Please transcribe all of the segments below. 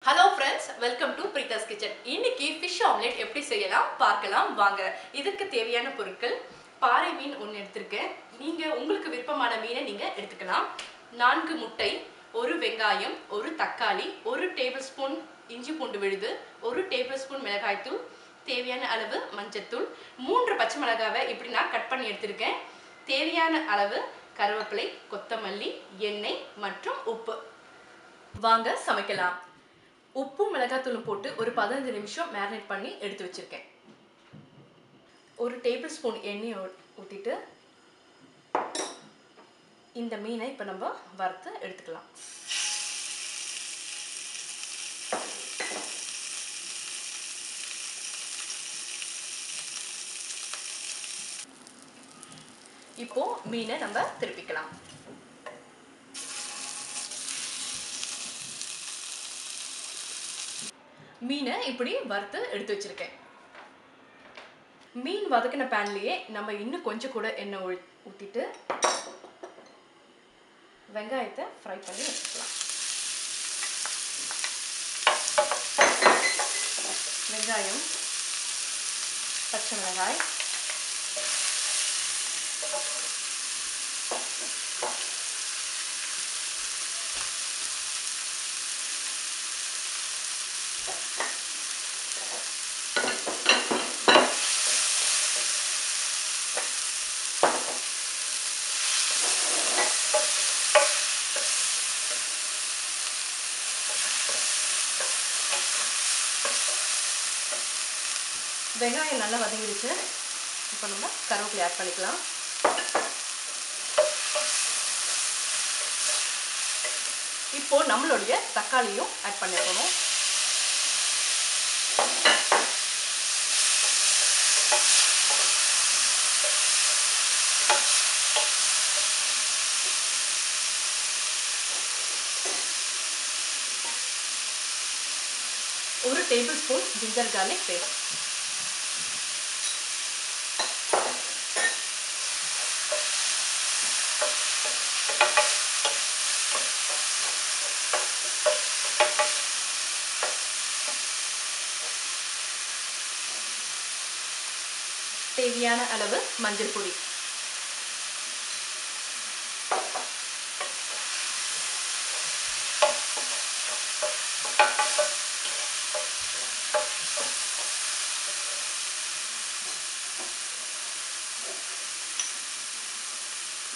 Hello friends, welcome to Preetha's Kitchen. இன்னைக்கு fish omelette எப்படி செய்யலாம் பார்க்கலாம் வாங்க. இதுக்கு தேவையான பொருட்கள் பாறை மீன் ஒன்னு எடுத்துர்க்கேன். நீங்க உங்களுக்கு விருப்பமான மீனை நீங்க எடுத்துக்கலாம். 4 முட்டை, 1 வெங்காயம், 1 தக்காளி, 1 டேபிள்ஸ்பூன் இஞ்சி பூண்டு விழுது, 1 டேபிள்ஸ்பூன் மிளகாய் தூள், தேவையான அளவு மஞ்சள் தூள், 3 பச்சை மிளகாவை இப்படி நான் கட் பண்ணி எடுத்துர்க்கேன். தேவையான அளவு கறிவேப்பிலை, கொத்தமல்லி, எண்ணெய் மற்றும் உப்பு. வாங்க சமைக்கலாம். உப்பு மிளகாய்த்தூள் போட்டு ஒரு 15 நிமிஷம் மேரினேட் பண்ணி எடுத்து வச்சிருக்கேன். ஒரு டேபிள்ஸ்பூன் எண்ணெய் ஊத்திட்டு இந்த மீனை இப்ப நம்ம வறுத்து எடுத்துக்கலாம். இப்போ மீனை நம்ம திருப்பிக்கலாம். மீனை இப்படி வறுத்து எடுத்து வச்சிருக்கேன். மீன் வதக்கின பேன்லயே நம்ம இன்னும் கொஞ்சம் கூட எண்ணெய் ஊத்திட்டு வெங்காயத்தை ஃப்ரை பண்ணி எடுத்துக்கலாம். வெங்காயம், பச்சை மிளகாய், வெங்காயம் நல்லா வதங்கிடுச்சு. இப்போ நம்ம கருவேப்பிலை ஆட் பண்ணிக்கலாம். இப்போ நம்மளுடைய தக்காளியும் ஆட் பண்ணிடணும். ஒரு டேபிள்ஸ்பூன் ஜிஞ்சர் கார்லிக் பேஸ்ட், தேவையான அளவு மஞ்சள் பொடி,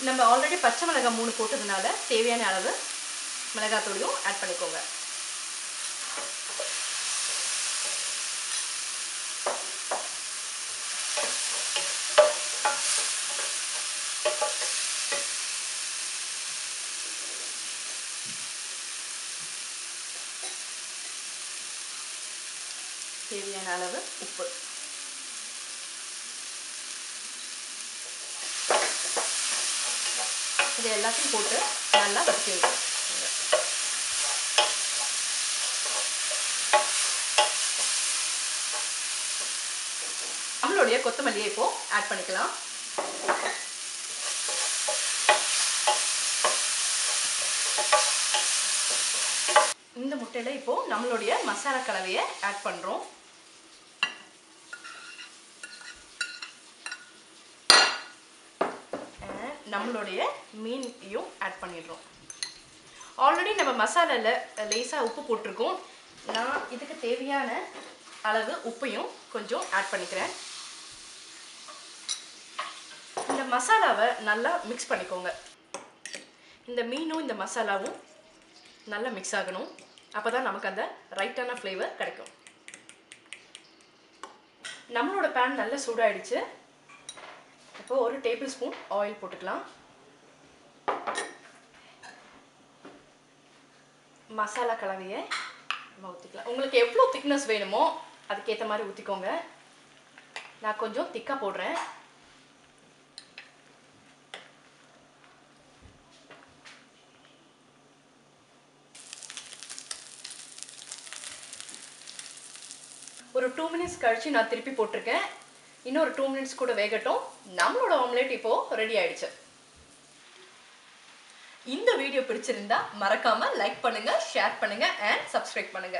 நம்ம ஆல்ரெடி பச்சை மிளகாய் 3 போட்டதுனால தேவையான அளவு மிளகாய் தூளையும் ஆட் பண்ணிக்கோங்க. தேவையான அளவு உப்பு. இது எல்லாத்தையும் போட்டு நல்லா வதக்கிடுங்க. நம்மளுடைய கொத்தமல்லியை இப்போ ஆட் பண்ணிக்கலாம். இந்த முட்டையில இப்போ நம்மளுடைய மசாலா கலவையை ஆட் பண்றோம். நம்மளுடைய மீனையும் ஆட் பண்ணிடுறோம். ஆல்ரெடி நம்ம மசாலால லேசா உப்பு போட்டிருக்கோம். நான் இதுக்கு தேவையான அளவு உப்பையும் கொஞ்சம் ஆட் பண்ணிக்கிறேன். இந்த மசாலாவை நல்லா மிக்ஸ் பண்ணிக்கோங்க. இந்த மீனும் இந்த மசாலாவும் நல்லா மிக்ஸ் ஆகணும். அப்பதான் நமக்கு அந்த ரைட்டான ஃப்ளேவர் கிடைக்கும். நம்மளோட பேன் நல்லா சூடாயிடுச்சு. இப்போ ஒரு டேபிள்ஸ்பூன் ஆயில் போட்டுக்கலாம். மசாலா கலவையை ஊற்றிக்கலாம். உங்களுக்கு எவ்வளோ திக்னஸ் வேணுமோ அதுக்கேற்ற மாதிரி ஊற்றிக்கோங்க. நான் கொஞ்சம் திக்காக போடுறேன். ஒரு 2 மினிட்ஸ் கழிச்சு நான் திருப்பி போட்டிருக்கேன். இன்னொரு 2 மினிட்ஸ் கூட வேகட்டும். நம்மளோட ஆம்லெட் இப்போ ரெடி ஆயிடுச்சு. இந்த வீடியோ பிடிச்சிருந்தா மறக்காம லைக் பண்ணுங்க, ஷேர் பண்ணுங்க and subscribe பண்ணுங்க.